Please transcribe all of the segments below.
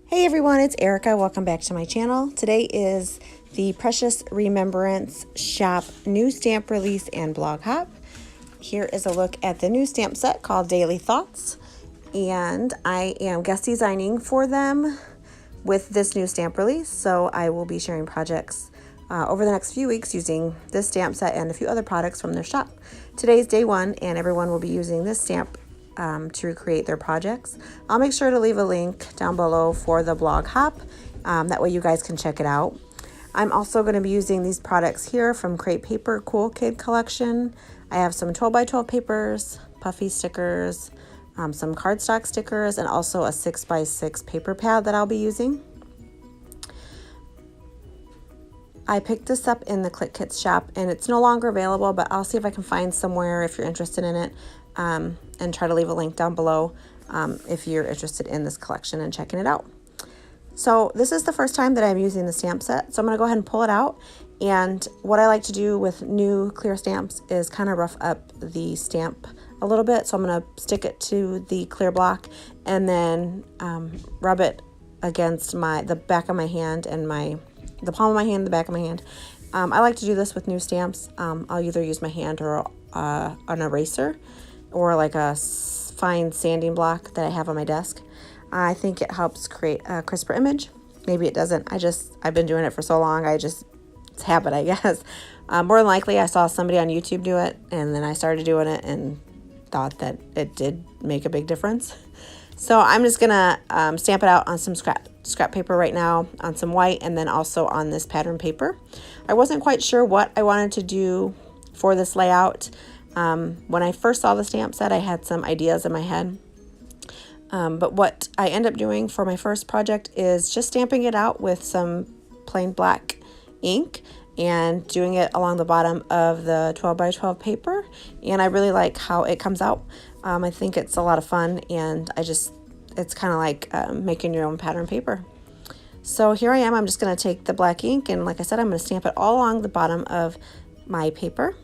Hey everyone, it's Erica. Welcome back to my channel. Today is the Precious Remembrance Shop new stamp release and blog hop. Here is a look at the new stamp set called Daily Thoughts, and I am guest designing for them with this new stamp release, so I will be sharing projects over the next few weeks using this stamp set and a few other products from their shop. Today's day one, and everyone will be using this stamp to create their projects. I'll make sure to leave a link down below for the blog hop. That way you guys can check it out. I'm also going to be using these products here from Crate Paper Cool Kid collection. I have some 12x12 papers, puffy stickers, some cardstock stickers, and also a 6x6 paper pad that I'll be using. I picked this up in the Click Kits shop and it's no longer available, but I'll see if I can find somewhere if you're interested in it, and try to leave a link down below if you're interested in this collection and checking it out. So this is the first time that I'm using the stamp set, so I'm going to go ahead and pull it out. And what I like to do with new clear stamps is kind of rough up the stamp a little bit. So I'm going to stick it to the clear block and then rub it against the back of my hand and the palm of my hand, the back of my hand. I like to do this with new stamps. I'll either use my hand or an eraser or like a fine sanding block that I have on my desk. I think it helps create a crisper image. Maybe it doesn't. I've been doing it for so long. It's habit, I guess. More than likely, I saw somebody on YouTube do it, and then I started doing it and thought that it did make a big difference. So I'm just gonna stamp it out on some scrap paper right now, on some white, and then also on this pattern paper. I wasn't quite sure what I wanted to do for this layout. When I first saw the stamp set, I had some ideas in my head. But what I end up doing for my first project is just stamping it out with some plain black ink and doing it along the bottom of the 12x12 paper. And I really like how it comes out. I think it's a lot of fun, and it's kind of like making your own pattern paper. So here I am. I'm just going to take the black ink, and like I said, I'm going to stamp it all along the bottom of my paper.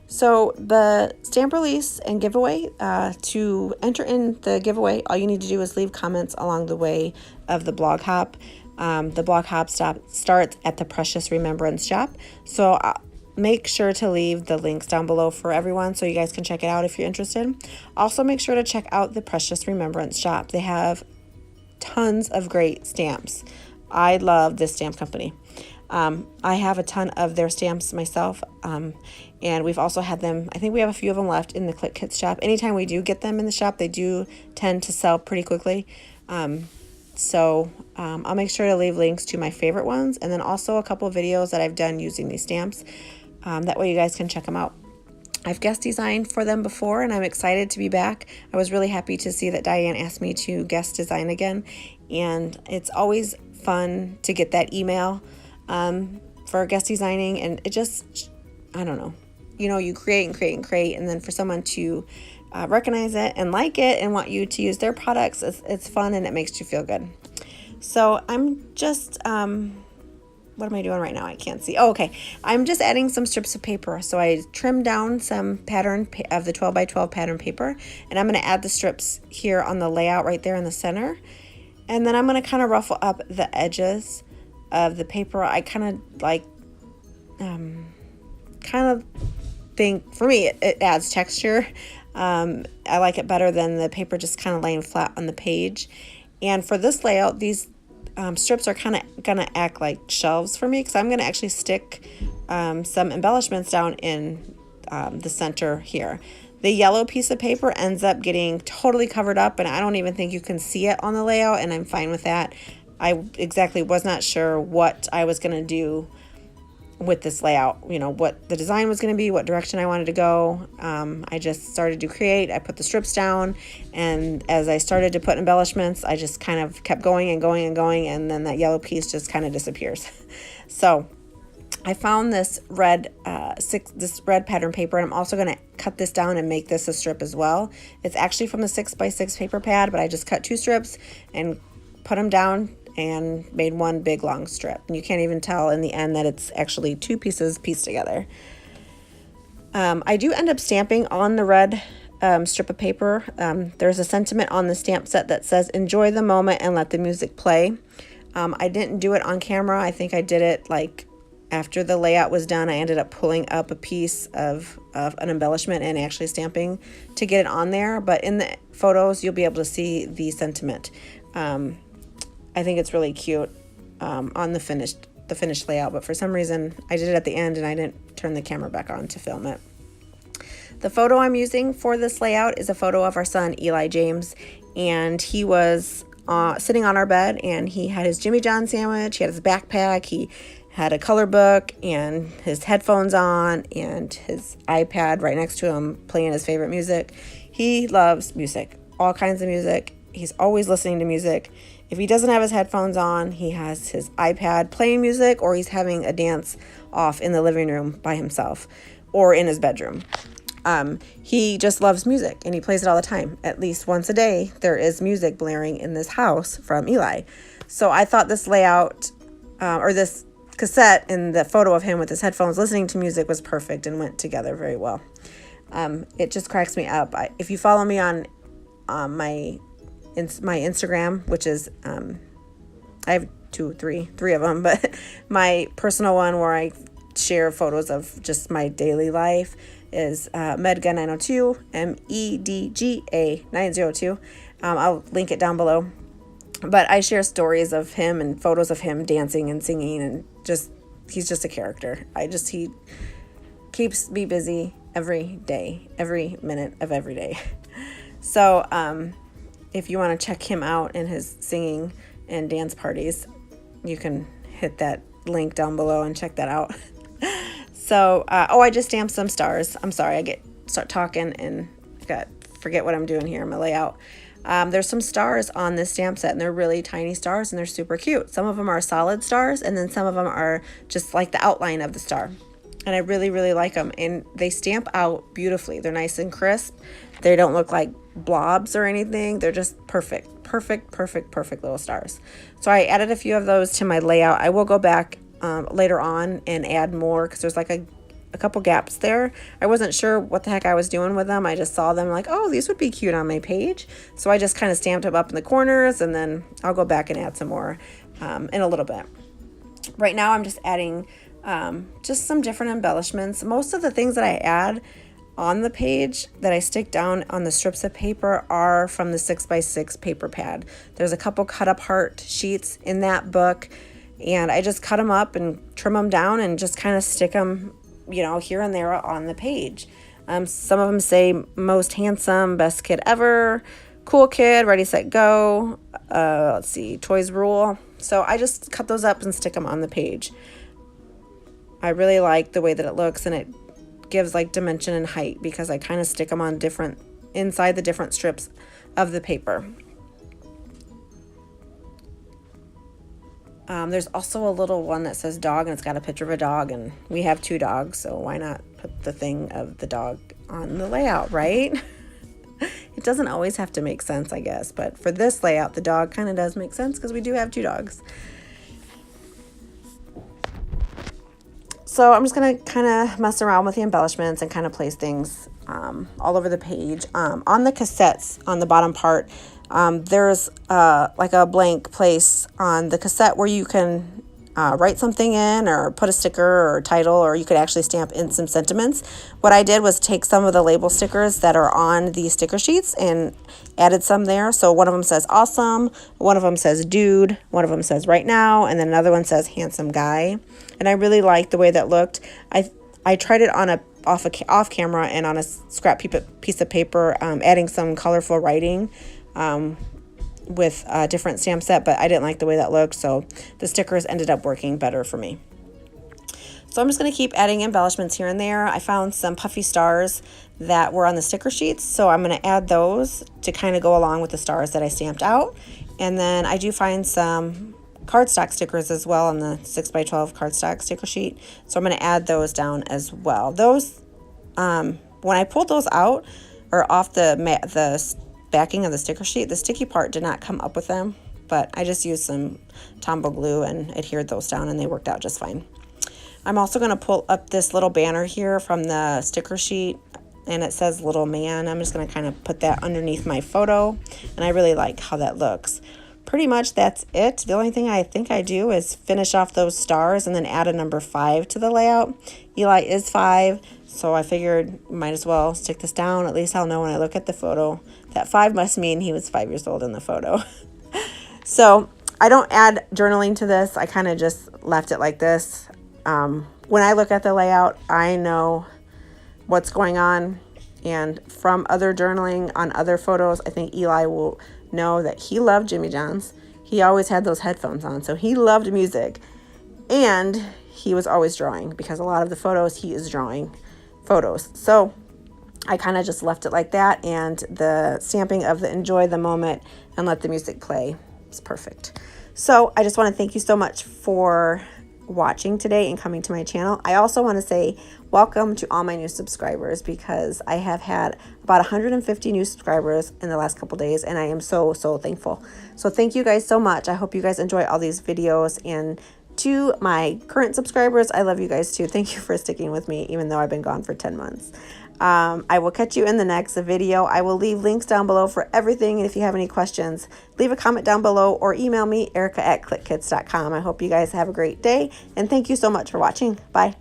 So the stamp release and giveaway, to enter in the giveaway, all you need to do is leave comments along the way of the blog hop. The blog hop starts at the Precious Remembrance shop. So make sure to leave the links down below for everyone so you guys can check it out if you're interested. Also make sure to check out the Precious Remembrance shop. They have tons of great stamps. I love this stamp company. I have a ton of their stamps myself, and we've also had them. I think we have a few of them left in the Click Kits shop. Anytime we do get them in the shop, they do tend to sell pretty quickly. So I'll make sure to leave links to my favorite ones, and then also a couple of videos that I've done using these stamps. That way you guys can check them out. I've guest designed for them before, and I'm excited to be back. I was really happy to see that Diane asked me to guest design again, and it's always fun to get that email for guest designing, and it just, I don't know, you create and create and create, and then for someone to recognize it and like it and want you to use their products, it's fun and it makes you feel good. So I'm just, what am I doing right now? I can't see. Oh, okay. I'm just adding some strips of paper. So I trimmed down some pattern of the 12x12 pattern paper, and I'm going to add the strips here on the layout right there in the center. And then I'm going to kind of ruffle up the edges of the paper. I kind of like, think, for me, it adds texture. I like it better than the paper just kind of laying flat on the page. And for this layout, these strips are kind of going to act like shelves for me, because I'm going to actually stick some embellishments down in the center here. The yellow piece of paper ends up getting totally covered up, and I don't even think you can see it on the layout, and I'm fine with that. I exactly was not sure what I was going to do with this layout, what the design was going to be, what direction I wanted to go. I just started to create. I put the strips down, and as I started to put embellishments, I just kind of kept going and going and going, and then that yellow piece just kind of disappears. So I found this red pattern paper, and I'm also going to cut this down and make this a strip as well. It's actually from the 6x6 paper pad, but I just cut 2 strips and put them down and made one big long strip. And you can't even tell in the end that it's actually 2 pieces pieced together. I do end up stamping on the red strip of paper. There's a sentiment on the stamp set that says, "Enjoy the moment and let the music play." I didn't do it on camera. I think I did it like after the layout was done. I ended up pulling up a piece of an embellishment and actually stamping to get it on there. But in the photos, you'll be able to see the sentiment. I think it's really cute on the finished layout. But for some reason, I did it at the end and I didn't turn the camera back on to film it. The photo I'm using for this layout is a photo of our son, Eli James, and he was sitting on our bed, and he had his Jimmy John sandwich, he had his backpack, he had a color book and his headphones on and his iPad right next to him playing his favorite music. He loves music, all kinds of music. He's always listening to music. If he doesn't have his headphones on, he has his iPad playing music, or he's having a dance off in the living room by himself or in his bedroom. He just loves music and he plays it all the time. At least once a day, there is music blaring in this house from Eli. So I thought this layout, or this cassette in the photo of him with his headphones listening to music was perfect and went together very well. It just cracks me up. If you follow me on my Instagram, which is, I have three of them, but my personal one where I share photos of just my daily life is Medga902, MEDGA 902. I'll link it down below. But I share stories of him and photos of him dancing and singing, and he's just a character. He keeps me busy every day, every minute of every day. So if you want to check him out in his singing and dance parties, you can hit that link down below and check that out. So, I just stamped some stars. I'm sorry, I start talking and forget what I'm doing here in my layout. There's some stars on this stamp set, and they're really tiny stars, and they're super cute. Some of them are solid stars, and then some of them are just like the outline of the star. And I really, really like them, and they stamp out beautifully. They're nice and crisp. They don't look like blobs or anything. They're just perfect little stars. So I added a few of those to my layout. I will go back later on and add more because there's like a couple gaps there. I wasn't sure what the heck I was doing with them. I just saw them like, oh, these would be cute on my page. So I just kind of stamped them up in the corners, and then I'll go back and add some more in a little bit. Right now I'm just adding just some different embellishments. Most of the things that I add on the page that I stick down on the strips of paper are from the 6x6 paper pad. There's a couple cut up heart sheets in that book, and I just cut them up and trim them down and just kind of stick them, here and there on the page. Some of them say most handsome, best kid ever, cool kid, ready, set, go. Let's see, toys rule. So I just cut those up and stick them on the page. I really like the way that it looks, and it gives like dimension and height because I kind of stick them on inside the different strips of the paper. There's also a little one that says dog, and it's got a picture of a dog, and we have 2 dogs, so why not put the thing of the dog on the layout, right? It doesn't always have to make sense, I guess, but for this layout, the dog kind of does make sense because we do have 2 dogs. So I'm just going to kind of mess around with the embellishments and kind of place things all over the page. On the cassettes, on the bottom part, there's like a blank place on the cassette where you can write something in or put a sticker or a title, or you could actually stamp in some sentiments. What I did was take some of the label stickers that are on the sticker sheets and added some there. So one of them says awesome, one of them says dude, one of them says right now, and then another one says handsome guy. And I really liked the way that looked. I tried it on off camera and on a scrap piece of paper, adding some colorful writing with a different stamp set, but I didn't like the way that looked, so the stickers ended up working better for me. So I'm just going to keep adding embellishments here and there. I found some puffy stars that were on the sticker sheets, so I'm going to add those to kind of go along with the stars that I stamped out. And then I do find some cardstock stickers as well on the 6x12 cardstock sticker sheet, so I'm going to add those down as well. Those, when I pulled those out or off the backing of the sticker sheet, the sticky part did not come up with them, but I just used some Tombow glue and adhered those down, and they worked out just fine. I'm also going to pull up this little banner here from the sticker sheet and it says little man. I'm just going to kind of put that underneath my photo, and I really like how that looks. Pretty much that's it. The only thing I think I do is finish off those stars and then add a number 5 to the layout. Eli is 5, so I figured might as well stick this down. At least I'll know when I look at the photo that 5 must mean he was 5 years old in the photo. So I don't add journaling to this. I kind of just left it like this. When I look at the layout, I know what's going on. And from other journaling on other photos, I think Eli will know that he loved Jimmy John's. He always had those headphones on, so he loved music. And he was always drawing, because a lot of the photos he is drawing photos. So I kind of just left it like that, and the stamping of the enjoy the moment and let the music play is perfect. So I just want to thank you so much for watching today and coming to my channel. I also want to say welcome to all my new subscribers, because I have had about 150 new subscribers in the last couple days, and I am so thankful. So thank you guys so much. I hope you guys enjoy all these videos, and to my current subscribers, I love you guys too. Thank you for sticking with me even though I've been gone for 10 months. I will catch you in the next video. I will leave links down below for everything. And if you have any questions, leave a comment down below or email me, erica@clickits.com. I hope you guys have a great day, and thank you so much for watching. Bye.